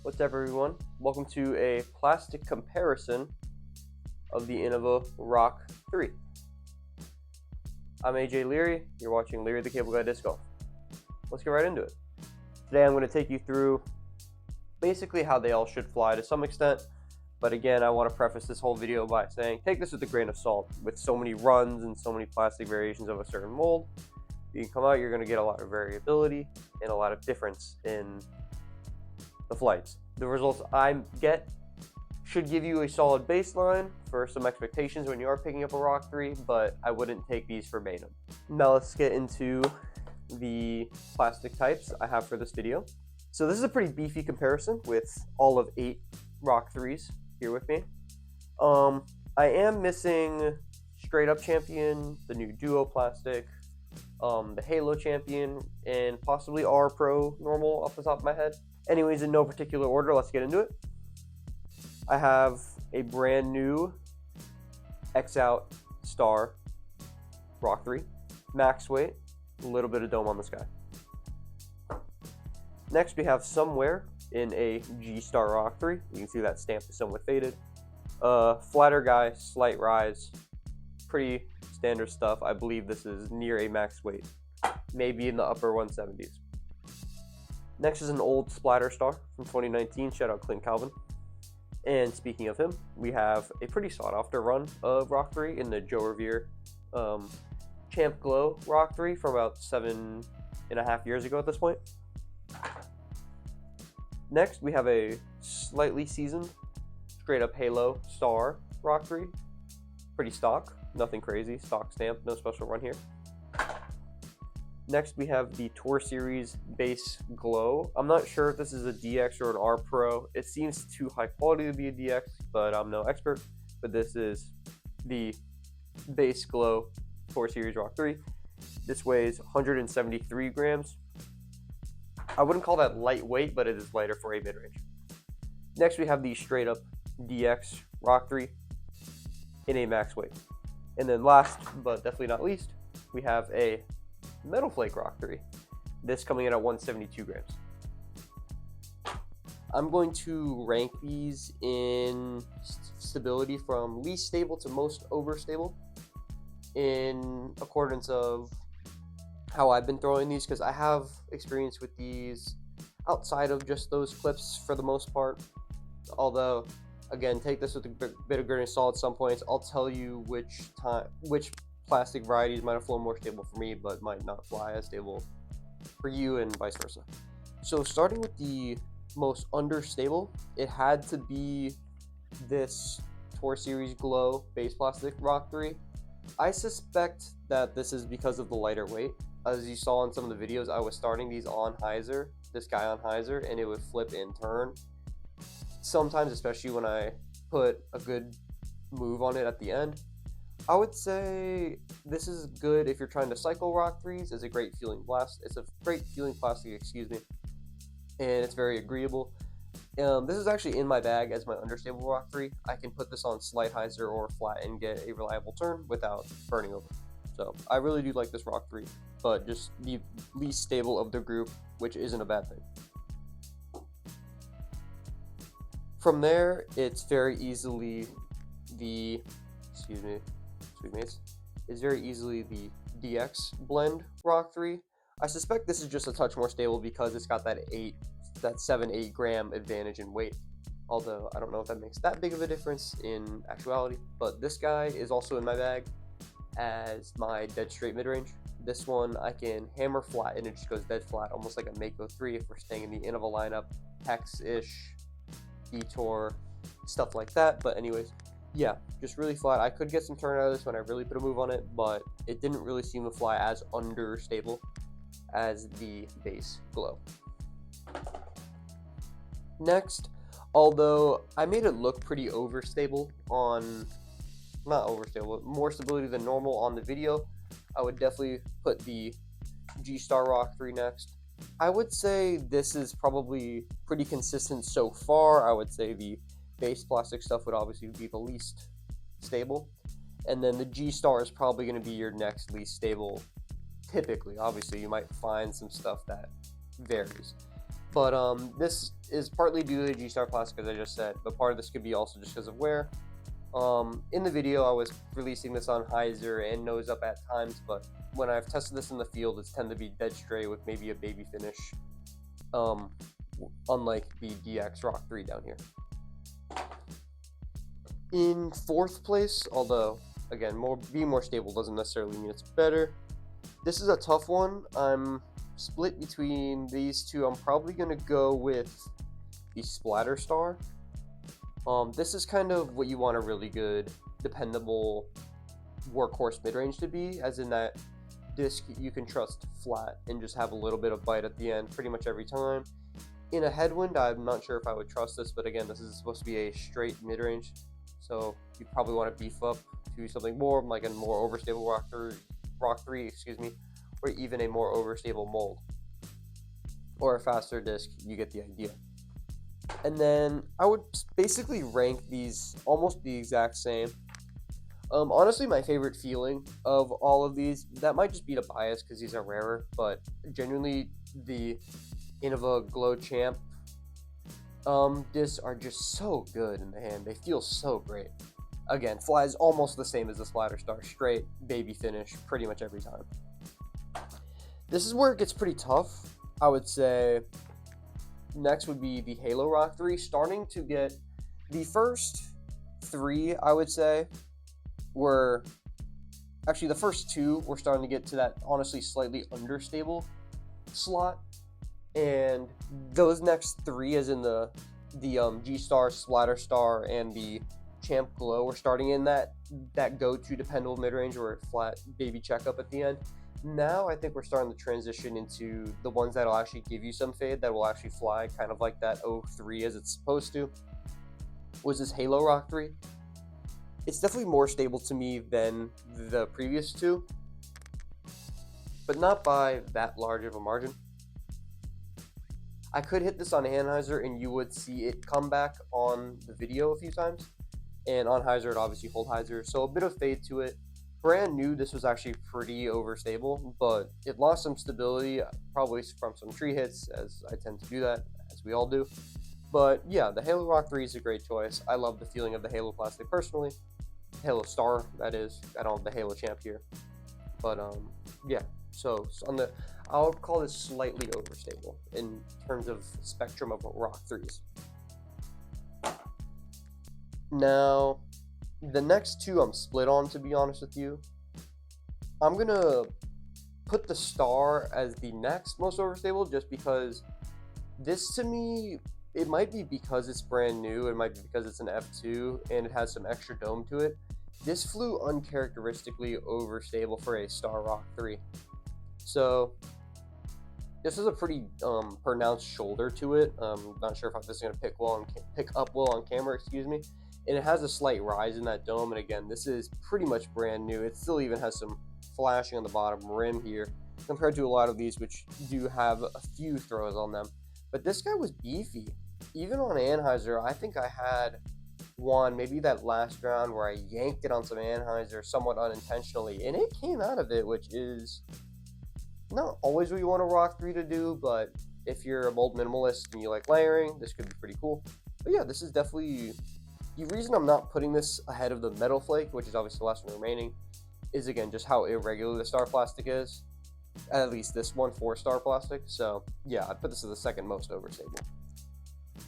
What's up, everyone? Welcome to a plastic comparison of the Innova Roc3. I'm AJ Leary. You're watching Leary the Cable Guy Disc Golf. Let's get right into it. Today I'm going to take you through basically how they all should fly to some extent, but again, I want to preface this whole video by saying take this with a grain of salt. With so many runs and so many plastic variations of a certain mold, you can come out, you're going to get a lot of variability and a lot of difference in the flights. The results I get should give you a solid baseline for some expectations when you are picking up a Roc3, but I wouldn't take these verbatim. Now let's get into the plastic types I have for this video. So this is a pretty beefy comparison with all of 8 Roc3s here with me. I am missing Straight Up Champion, the new Duo Plastic, the Halo Champion, and possibly R Pro Normal off the top of my head. Anyways, in no particular order, let's get into it. I have a brand new X Out Star Roc3, max weight, a little bit of dome on the sky. Next, we have Somewhere in a G Star Roc3. You can see that stamp is somewhat faded. Flatter guy, slight rise, pretty standard stuff. I believe this is near a max weight, maybe in the upper 170s. Next is an old Splatter Star from 2019. Shout out Clint Calvin. And speaking of him, we have a pretty sought after run of Roc3 in the Joe Revere Champ Glow Roc3 from about 7.5 years ago at this point. Next, we have a slightly seasoned Straight Up Halo Star Roc3. Pretty stock, nothing crazy, stock stamp, no special run here. Next, we have the Tour Series Base Glow. I'm not sure if this is a DX or an R Pro. It seems too high quality to be a DX, but I'm no expert. But this is the Base Glow Tour Series Roc3. This weighs 173 grams. I wouldn't call that lightweight, but it is lighter for a mid-range. Next, we have the Straight Up DX Roc3 in a max weight. And then last, but definitely not least, we have a Metal Flake Roc3. This coming in at 172 grams. I'm going to rank these in stability from least stable to most overstable in accordance of how I've been throwing these, because I have experience with these outside of just those clips for the most part. Although, again, take this with a bit of grain of salt at some points. I'll tell you which plastic varieties might have flown more stable for me, but might not fly as stable for you, and vice versa. So starting with the most understable, it had to be this Tour Series Glow base plastic Roc3. I suspect that this is because of the lighter weight. As you saw in some of the videos, I was starting these on hyzer, this guy on hyzer, and it would flip and turn. Sometimes, especially when I put a good move on it at the end. I would say this is good if you're trying to cycle Roc3s. It's a great feeling blast. It's a great feeling plastic, excuse me, and it's very agreeable. This is actually in my bag as my understable Roc3. I can put this on slight hyzer or flat and get a reliable turn without burning over. So I really do like this Roc3, but just the least stable of the group, which isn't a bad thing. From there, it's very easily the, is very easily the DX blend Roc3. I suspect this is just a touch more stable because it's got that 7-8 gram advantage in weight. Although I don't know if that makes that big of a difference in actuality. But this guy is also in my bag as my dead straight mid-range. This one I can hammer flat and it just goes dead flat, almost like a Mako 3 if we're staying in the Innova lineup, Hex-ish, Detour, stuff like that. But anyways, yeah, just really flat. I could get some turn out of this when I really put a move on it, but it didn't really seem to fly as understable as the base Glow. Next, although I made it look pretty overstable on, not overstable, but more stability than normal on the video, I would definitely put the G Star Roc3 next. I would say this is probably pretty consistent so far. I would say the base plastic stuff would obviously be the least stable, and then the G Star is probably going to be your next least stable typically. Obviously you might find some stuff that varies. But this is partly due to the G-Star plastic, as I just said, but part of this could be also just because of wear. In the video, I was releasing this on hyzer and nose up at times, but when I've tested this in the field, it's tend to be dead straight with maybe a baby finish, unlike the DX Roc3 down here. In fourth place, although again, being more stable doesn't necessarily mean it's better. This is a tough one. I'm split between these two. I'm probably gonna go with the Splatter Star. This is kind of what you want a really good, dependable workhorse midrange to be, as in that disc you can trust flat and just have a little bit of bite at the end pretty much every time. In a headwind, I'm not sure if I would trust this, but again, this is supposed to be a straight midrange, so you probably want to beef up to something more like a more overstable Roc3, excuse me, or even a more overstable mold or a faster disc. You get the idea. And then I would basically rank these almost the exact same. Honestly, my favorite feeling of all of these, that might just be the bias because these are rarer, but genuinely the Innova Glow Champ discs are just so good in the hand. They feel so great. Again, flies almost the same as the Splatter Star, straight baby finish pretty much every time. This is where it gets pretty tough, I would say. Next would be the Halo Roc3, starting to get the first three, I would say, were actually the first two were starting to get to that honestly slightly understable slot, and those next three, as in the G-Star, Splatter Star, and the Champ Glow, were starting in that go-to dependable mid-range or flat baby checkup at the end. Now I think we're starting to transition into the ones that'll actually give you some fade, that will actually fly, kind of like that 03 as it's supposed to. Was this Halo Roc3? It's definitely more stable to me than the previous two, but not by that large of a margin. I could hit this on Anheuser and you would see it come back on the video a few times, and on hyzer it obviously hold hyzer, so a bit of fade to it. Brand new, this was actually pretty overstable, but it lost some stability, probably from some tree hits, as I tend to do that, as we all do. But yeah, the Halo Roc3 is a great choice. I love the feeling of the Halo plastic personally. Halo Star, that is. I don't have the Halo Champ here. But yeah, so on the, I would call this slightly overstable in terms of spectrum of Roc3s. Now, the next two I'm split on, to be honest with you. I'm gonna put the Star as the next most overstable, just because this, to me, it might be because it's brand new, it might be because it's an F2 and it has some extra dome to it. This flew uncharacteristically overstable for a Star Roc3. So this is a pretty pronounced shoulder to it. Not sure if this is gonna pick up well on camera, excuse me. And it has a slight rise in that dome, and again, this is pretty much brand new. It still even has some flashing on the bottom rim here, compared to a lot of these which do have a few throws on them. But this guy was beefy. Even on Anheuser, I think I had one, maybe that last round, where I yanked it on some Anheuser somewhat unintentionally, and it came out of it, which is not always what you want a Roc3 to do, but if you're a mold minimalist and you like layering, this could be pretty cool. But yeah, this is definitely... The reason I'm not putting this ahead of the Metal Flake, which is obviously the last one remaining, is again just how irregular the Star Plastic is. At least this one for Star Plastic. So yeah, I'd put this as the second most overstable.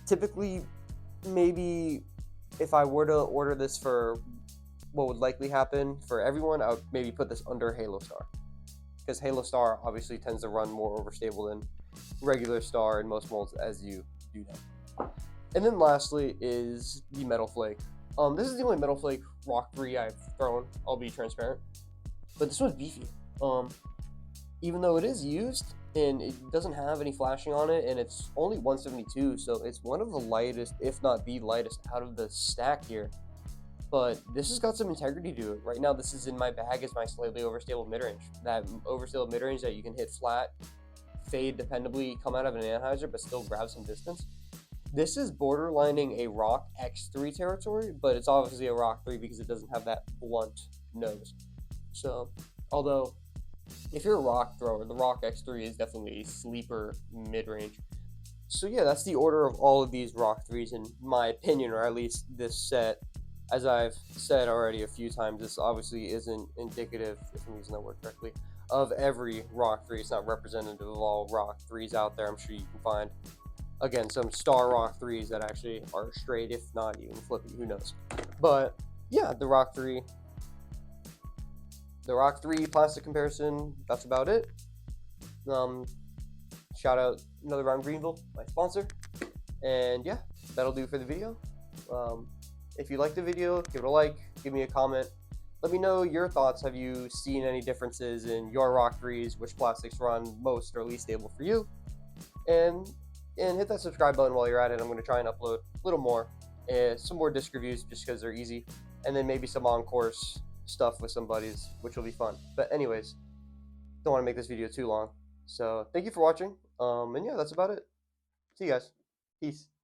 Typically, maybe if I were to order this for what would likely happen for everyone, I would maybe put this under Halo Star. Because Halo Star obviously tends to run more overstable than regular Star in most molds, as you do know. And then lastly is the Metal Flake. This is the only Metal Flake Roc3 I've thrown, I'll be transparent. But this one's beefy. Even though it is used, and it doesn't have any flashing on it, and it's only 172, so it's one of the lightest, if not the lightest, out of the stack here. But this has got some integrity to it. Right now, this is in my bag as my slightly overstable midrange. That overstable midrange that you can hit flat, fade dependably, come out of an Anheuser, but still grab some distance. This is borderlining a Roc3 territory, but it's obviously a Roc3 because it doesn't have that blunt nose. So, although, if you're a rock thrower, the Roc3 is definitely a sleeper mid-range. So yeah, that's the order of all of these Roc 3s in my opinion, or at least this set. As I've said already a few times, this obviously isn't indicative, if I'm using that word correctly, of every Roc 3. It's not representative of all Roc 3s out there. I'm sure you can find, again, some star Roc 3s that actually are straight, if not even flippy, who knows. But yeah, the Roc 3 plastic comparison, that's about it. Shout out another round Greenville, my sponsor. And yeah, that'll do for the video. If you liked the video, give it a like, give me a comment. Let me know your thoughts. Have you seen any differences in your Roc 3s? Which plastics run most or least stable for you? And hit that subscribe button while you're at it. I'm going to try and upload a little more, some more disc reviews just because they're easy, and then maybe some on-course stuff with some buddies, which will be fun. But anyways, don't want to make this video too long. So thank you for watching. And yeah, that's about it. See you guys. Peace.